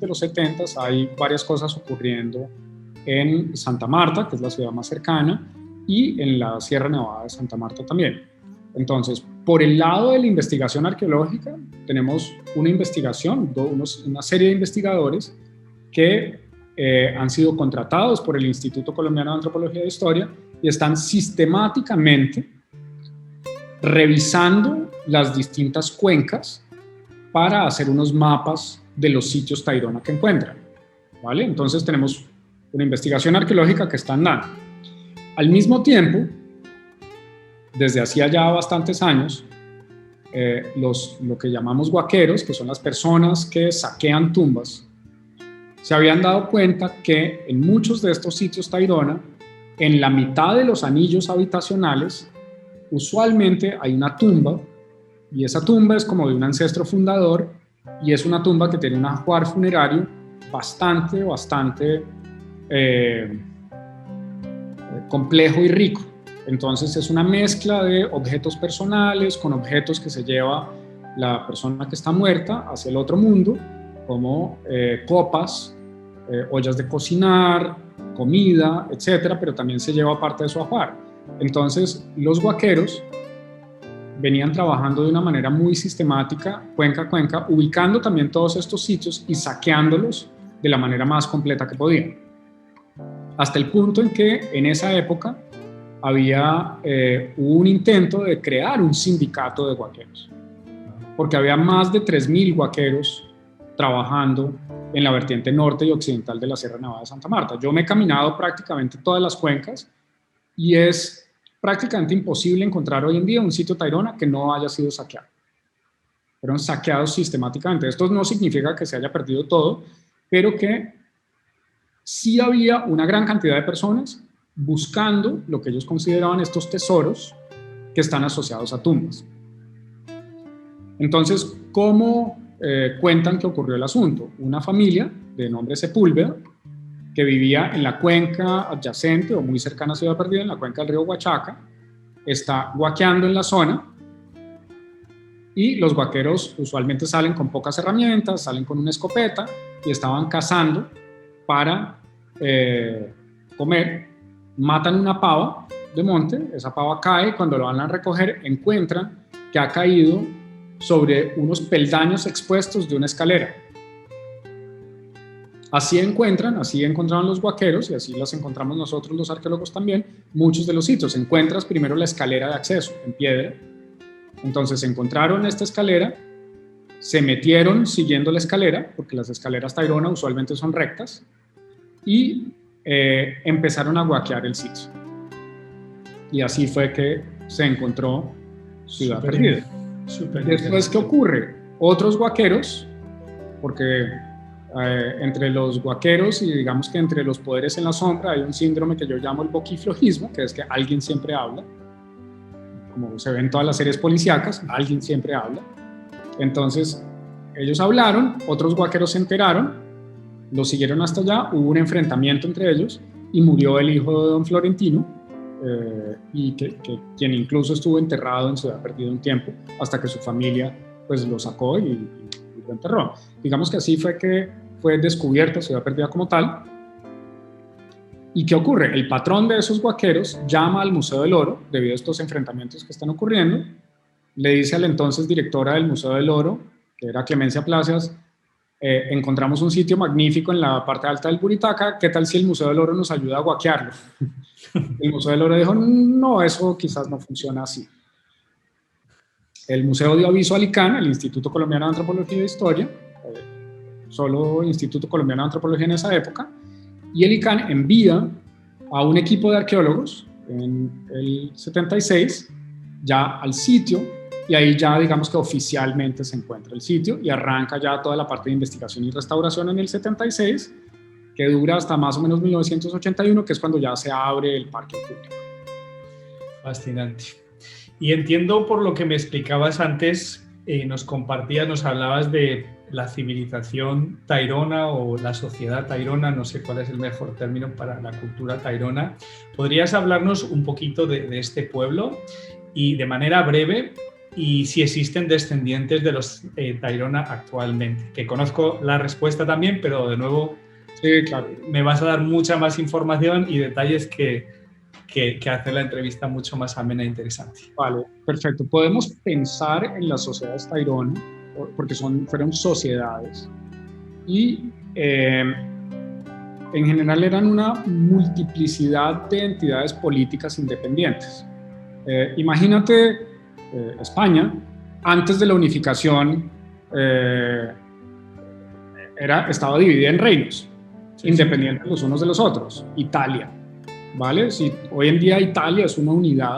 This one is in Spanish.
de los 70 hay varias cosas ocurriendo en Santa Marta, que es la ciudad más cercana, y en la Sierra Nevada de Santa Marta también. Entonces, por el lado de la investigación arqueológica, tenemos una serie de investigadores que han sido contratados por el Instituto Colombiano de Antropología e Historia y están sistemáticamente revisando las distintas cuencas para hacer unos mapas de los sitios Tayrona que encuentran, ¿vale? Entonces tenemos una investigación arqueológica que están dando. Al mismo tiempo, desde hacía ya bastantes años, lo que llamamos guaqueros, que son las personas que saquean tumbas, se habían dado cuenta que en muchos de estos sitios Tayrona, en la mitad de los anillos habitacionales, usualmente hay una tumba, y esa tumba es como de un ancestro fundador, y es una tumba que tiene un ajuar funerario bastante complejo y rico. Entonces es una mezcla de objetos personales con objetos que se lleva la persona que está muerta hacia el otro mundo, como copas, ollas de cocinar, comida, etcétera, pero también se lleva parte de su ajuar. Entonces los guaqueros venían trabajando de una manera muy sistemática, cuenca a cuenca, ubicando también todos estos sitios y saqueándolos de la manera más completa que podían. Hasta el punto en que en esa época hubo un intento de crear un sindicato de guaqueros, porque había más de 3.000 guaqueros trabajando en la vertiente norte y occidental de la Sierra Nevada de Santa Marta. Yo me he caminado prácticamente todas las cuencas y es prácticamente imposible encontrar hoy en día un sitio Tayrona que no haya sido saqueado. Fueron saqueados sistemáticamente. Esto no significa que se haya perdido todo, pero que sí había una gran cantidad de personas buscando lo que ellos consideraban estos tesoros que están asociados a tumbas. Entonces, ¿cómo cuentan que ocurrió el asunto? Una familia de nombre Sepúlveda, que vivía en la cuenca adyacente o muy cercana a Ciudad Perdida, en la cuenca del río Huachaca, está guaqueando en la zona, y los guaqueros usualmente salen con pocas herramientas, salen con una escopeta y estaban cazando para comer. Matan una pava de monte, esa pava cae, cuando lo van a recoger encuentran que ha caído sobre unos peldaños expuestos de una escalera. Así encontraron los guaqueros, y así las encontramos nosotros los arqueólogos también, muchos de los sitios. Encuentras primero la escalera de acceso en piedra, entonces encontraron esta escalera, se metieron siguiendo la escalera, porque las escaleras Tayrona usualmente son rectas, y empezaron a guaquear el sitio. Y así fue que se encontró Ciudad Perdida. Después, ¿qué ocurre? Otros guaqueros, porque entre los guaqueros y digamos que entre los poderes en la sombra hay un síndrome que yo llamo el boquiflojismo, que es que alguien siempre habla, como se ve en todas las series policíacas, alguien siempre habla. Entonces ellos hablaron, otros guaqueros se enteraron, los siguieron hasta allá, hubo un enfrentamiento entre ellos y murió el hijo de don Florentino, y quien incluso estuvo enterrado en Ciudad Perdida un tiempo hasta que su familia pues lo sacó y lo enterró. Digamos que así fue que fue descubierta Ciudad Perdida como tal. ¿Y qué ocurre? El patrón de esos guaqueros llama al Museo del Oro debido a estos enfrentamientos que están ocurriendo, le dice a la entonces directora del Museo del Oro, que era Clemencia Plazas, encontramos un sitio magnífico en la parte alta del Buritaca, ¿qué tal si el Museo del Oro nos ayuda a guaquearlo? El Museo del Oro dijo, no, eso quizás no funciona así. El museo dio aviso al ICANN, el Instituto Colombiano de Antropología e Historia, solo Instituto Colombiano de Antropología en esa época, y el ICANN envía a un equipo de arqueólogos en el 76 ya al sitio, y ahí ya digamos que oficialmente se encuentra el sitio y arranca ya toda la parte de investigación y restauración en el 76, que dura hasta más o menos 1981, que es cuando ya se abre el parque público. Fascinante. Y entiendo por lo que me explicabas antes, nos hablabas de la civilización tayrona o la sociedad tayrona, no sé cuál es el mejor término para la cultura tayrona. ¿Podrías hablarnos un poquito de este pueblo y de manera breve y si existen descendientes de los Tairona actualmente. Que conozco la respuesta también, pero de nuevo Sí, claro. me vas a dar mucha más información y detalles que hacer la entrevista mucho más amena e interesante. Vale, perfecto. Podemos pensar en las sociedades Tairona, porque fueron sociedades, y en general eran una multiplicidad de entidades políticas independientes. Imagínate España, antes de la unificación, estaba dividida en reinos, independientes los unos de los otros. Italia, ¿vale? Si hoy en día Italia es una unidad,